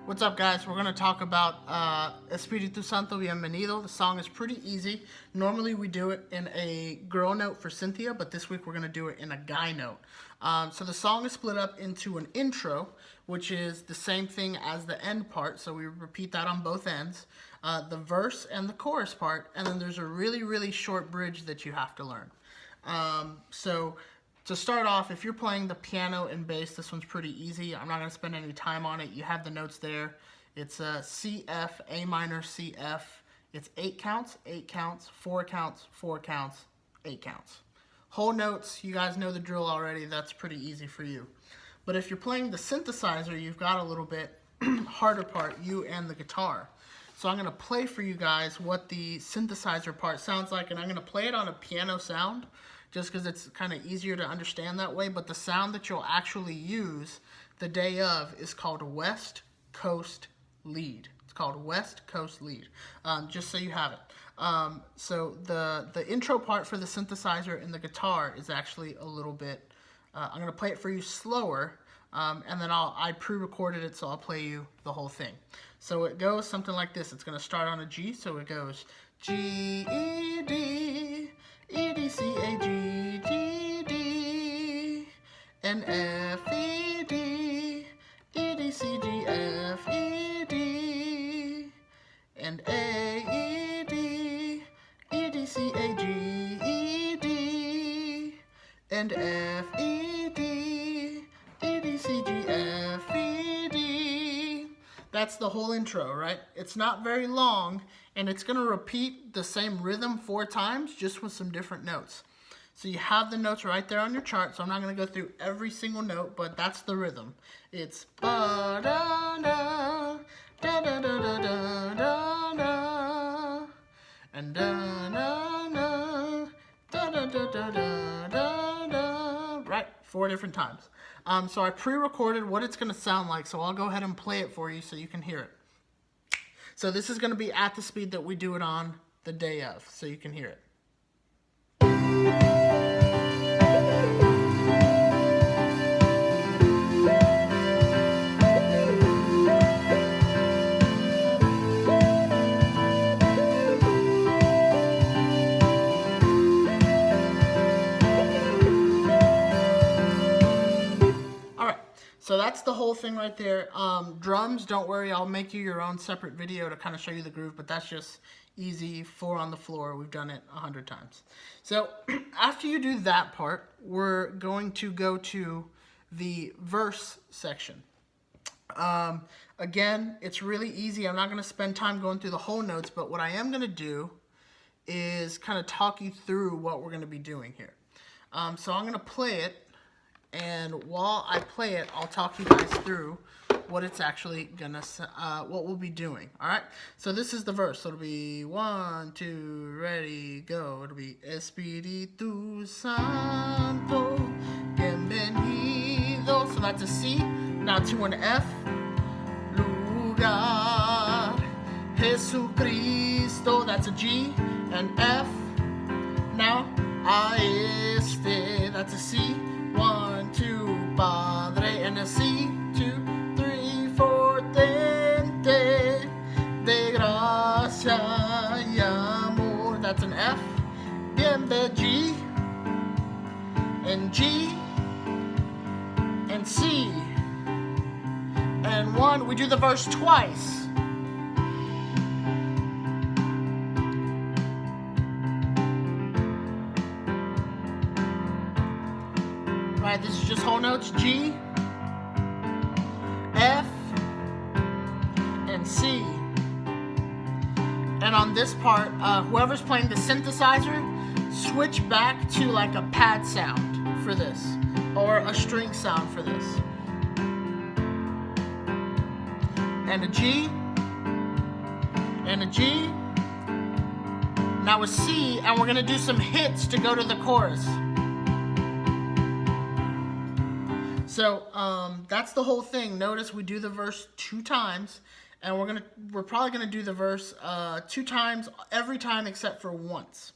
What's up, guys? We're going to talk about Espíritu, Santo, Bienvenido. The song is pretty easy. Normally we do it in a girl note for Cynthia, but this week we're going to do it in a guy note. So the song is split up into an intro, which is the same thing as the end part, so we repeat that on both ends, the verse and the chorus part, and then there's a really, really short bridge that you have to learn. So to start off, if you're playing the piano and bass, this one's pretty easy. I'm not going to spend any time on it. You have the notes there. It's C, F, A minor, C, F. It's 8 counts, 8 counts, 4 counts, 4 counts, 8 counts. Whole notes, you guys know the drill already. That's pretty easy for you. But if you're playing the synthesizer, you've got a little bit harder part, you and the guitar. So I'm going to play for you guys what the synthesizer part sounds like, and I'm going to play it on a piano sound, just because it's kind of easier to understand that way. But the sound that you'll actually use the day of is called West Coast Lead. It's called West Coast Lead, just so you have it. So the intro part for the synthesizer and the guitar is actually a little bit, I'm going to play it for you slower, and then I pre-recorded it, so I'll play you the whole thing. So it goes something like this. It's going to start on a G, so it goes G, E, D, E, D, C, A, G, G, D, and F, E, D, E, D, C, G, F, E, D, and A, E, D, E, D, C, A, G, E, D, and F, E, D, E, D, C, G, F, E, D. That's the whole intro, right? It's not very long, and it's going to repeat the same rhythm 4 times, just with some different notes. So you have the notes right there on your chart, so I'm not going to go through every single note, but that's the rhythm. It's ba-da-da, da-da-da-da-da-da, and da-da-da, da-da-da-da-da-da, right? 4 different times. So I pre-recorded what it's going to sound like, so I'll go ahead and play it for you so you can hear it. So this is going to be at the speed that we do it on the day of, so you can hear it. So that's the whole thing right there. Drums, don't worry, I'll make you your own separate video to kind of show you the groove, but that's just easy, 4 on the floor. We've done it 100 times. So after you do that part, we're going to go to the verse section. Again, it's really easy. I'm not going to spend time going through the whole notes, but what I am going to do is kind of talk you through what we're going to be doing here. So I'm going to play it. And while I play it, I'll talk you guys through what it's actually gonna, what we'll be doing. All right. So this is the verse. So it'll be 1, 2, ready, go. It'll be Espíritu Santo, Bienvenido. So that's a C. Now to an F. Lugar, Jesucristo. That's a G. And F. Now a este. That's a C. 1, 2, Padre, and a C, 2, 3, 4, Tente, de gracia y amor. That's an F. Bienvenido, G, and G, and C, and 1. We do the verse twice. Right, this is just whole notes, G, F, and C. And on this part, whoever's playing the synthesizer, switch back to like a pad sound for this, or a string sound for this. And a G, and a G, now a C, and we're gonna do some hits to go to the chorus. So that's the whole thing. Notice we do the verse 2 times, and we're probably gonna do the verse 2 times every time except for once.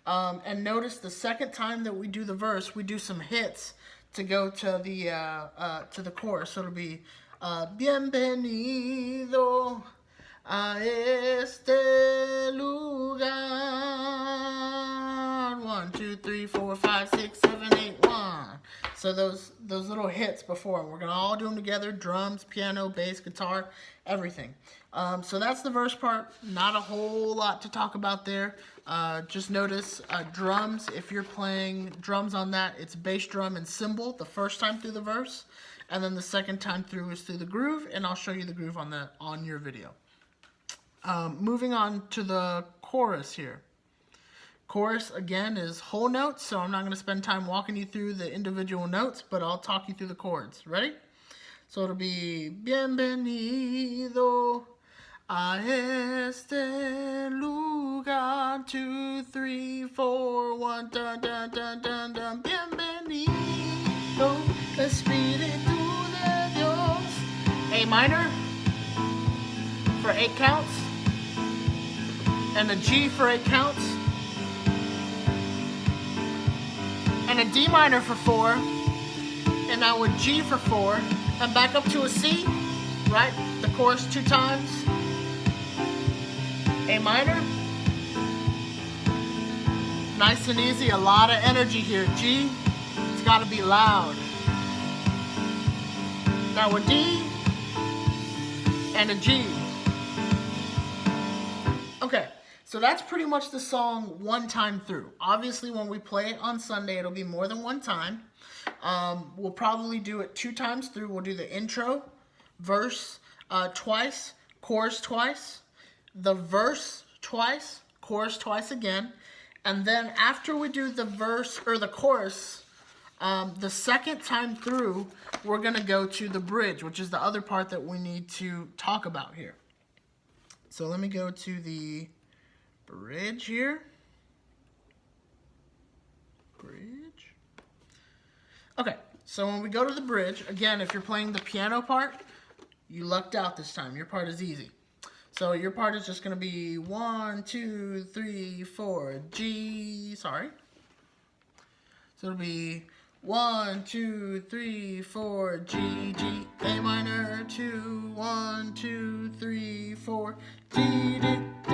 And notice the second time that we do the verse, we do some hits to go to the chorus. So it'll be Bienvenido a este lugar. 1, 2, 3, 4, 5, 6, 7, 8, 1. So those little hits before, we're gonna all do them together: drums, piano, bass, guitar, everything. So that's the verse part. Not a whole lot to talk about there. Just notice drums. If you're playing drums on that, it's bass drum and cymbal the first time through the verse, and then the second time through is through the groove. And I'll show you the groove on your video. Moving on to the chorus here. Chorus, again, is whole notes, so I'm not going to spend time walking you through the individual notes, but I'll talk you through the chords. Ready? So it'll be Bienvenido a este lugar. 2, 3, 4, 1, dun, dun, dun, dun, dun. Bienvenido, Espíritu de Dios. A minor for 8 counts, and a G for 8 counts, and a D minor for 4, and now a G for 4, and back up to a C, right? The chorus 2 times. A minor. Nice and easy, a lot of energy here. G, it's got to be loud. Now a D, and a G. Okay. So that's pretty much the song one time through. Obviously, when we play it on Sunday, it'll be more than one time. We'll probably do it 2 times through. We'll do the intro, verse twice, chorus twice, the verse twice, chorus twice again. And then after we do the verse or the chorus, the second time through, we're going to go to the bridge, which is the other part that we need to talk about here. So let me go to the bridge here. Bridge. Okay, so when we go to the bridge, again, if you're playing the piano part, you lucked out this time. Your part is easy. So your part is just going to be 1, 2, 3, 4, G. Sorry. So it'll be 1, 2, 3, 4, G, G, A minor, 2, 1, 2, 3, 4, G, D, D,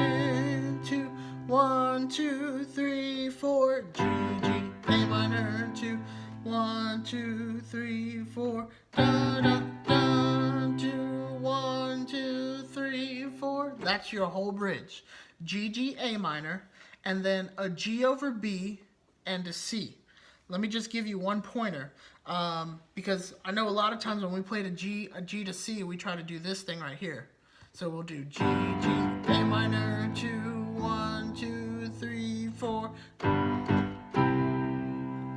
2, 1, 2, 3, 4, G, G, A minor, 2, 1, 2, 3, 4, da, da, da, 2, 1, 2, 3, 4. That's your whole bridge. G, G, A minor, and then a G over B and a C. Let me just give you one pointer, because I know a lot of times when we played a G to C, we try to do this thing right here. So we'll do G, G, A minor, 2, 1, 2, 3, 4.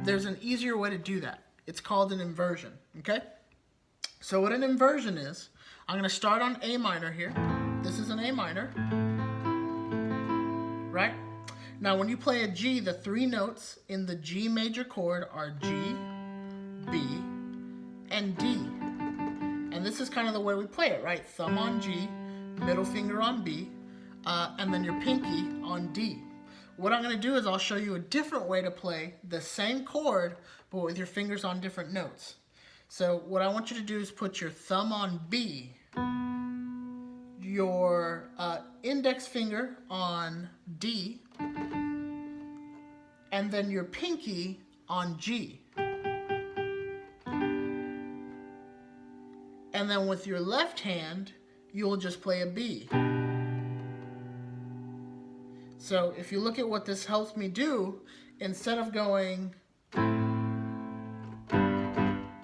There's an easier way to do that. It's called an inversion, okay? So what an inversion is, I'm going to start on A minor here. This is an A minor, right? Now, when you play a G, the 3 notes in the G major chord are G, B, and D. And this is kind of the way we play it, right? Thumb on G, middle finger on B, and then your pinky on D. What I'm going to do is I'll show you a different way to play the same chord, but with your fingers on different notes. So what I want you to do is put your thumb on B, your index finger on D, and then your pinky on G. And then with your left hand, you'll just play a B. So if you look at what this helps me do, instead of going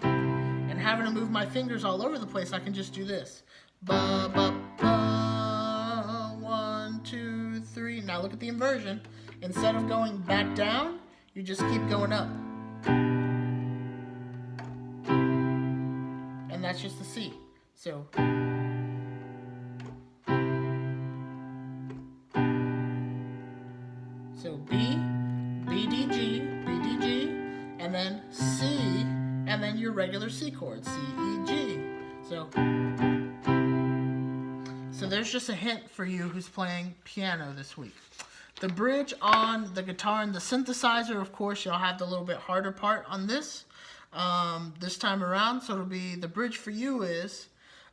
and having to move my fingers all over the place, I can just do this. Ba, ba, ba, 1, 2, 3. Now look at the inversion. Instead of going back down, you just keep going up. And that's just the C. So B, B, D, G, B, D, G, and then C, and then your regular C chord, C, E, G. So there's just a hint for you who's playing piano this week. The bridge on the guitar and the synthesizer, of course, you'll have the little bit harder part on this time around. So it'll be, the bridge for you is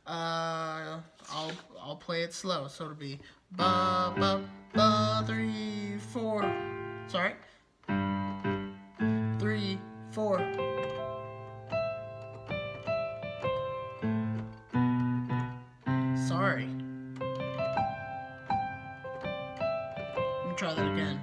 I'll play it slow, so it'll be ba ba ba 3 4. Sorry. 3 4. Sorry. Let me try that again.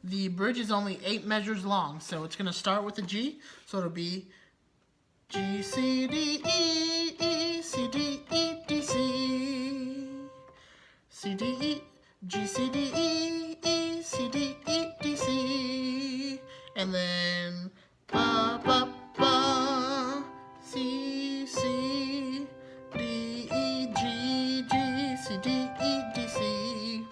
The bridge is only 8 measures long, so it's going to start with a G, so it'll be G, C, D, E, E, C, D, E, D, C, C, D, E, G, C, D, E, E, C, D, E, D, C, and then ba, ba, ba, C, C, D, E, G, G, C, D, E, D, C.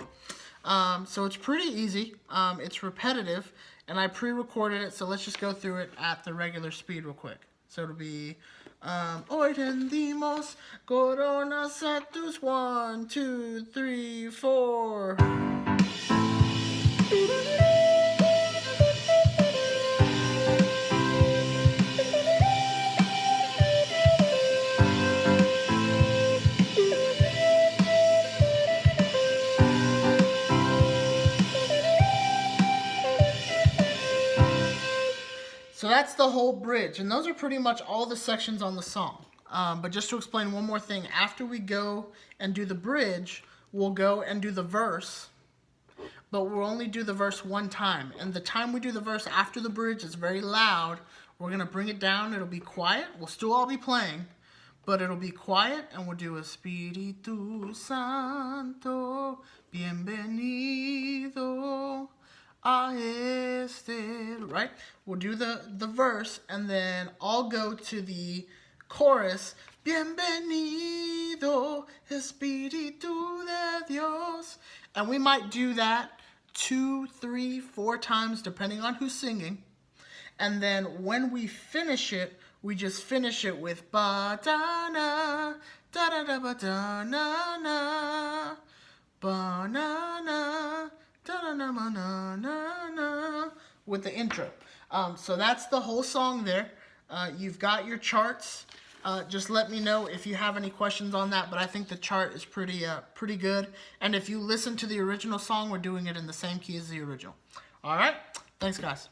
So it's pretty easy. It's repetitive, and I pre-recorded it, so let's just go through it at the regular speed real quick. So it'll be Hoy rendimos coronas a tus 1, 2, 3, 4. So that's the whole bridge, and those are pretty much all the sections on the song. But just to explain one more thing, after we go and do the bridge, we'll go and do the verse, but we'll only do the verse one time. And the time we do the verse after the bridge is very loud. We're going to bring it down. It'll be quiet. We'll still all be playing, but it'll be quiet, and we'll do Espíritu Santo, Bienvenido a este, right? We'll do the verse, and then I'll go to the chorus, Bienvenido, Espíritu de Dios. And we might do that 2, 3, 4 times, depending on who's singing. And then when we finish it, we just finish it with ba-da-na, da-da-da-ba-da-na-na, ba-na-na, da-da-na-ma-na-na-na, with the intro. So that's the whole song there. You've got your charts. Just let me know if you have any questions on that, but I think the chart is pretty good. And if you listen to the original song, we're doing it in the same key as the original. All right? Thanks, guys.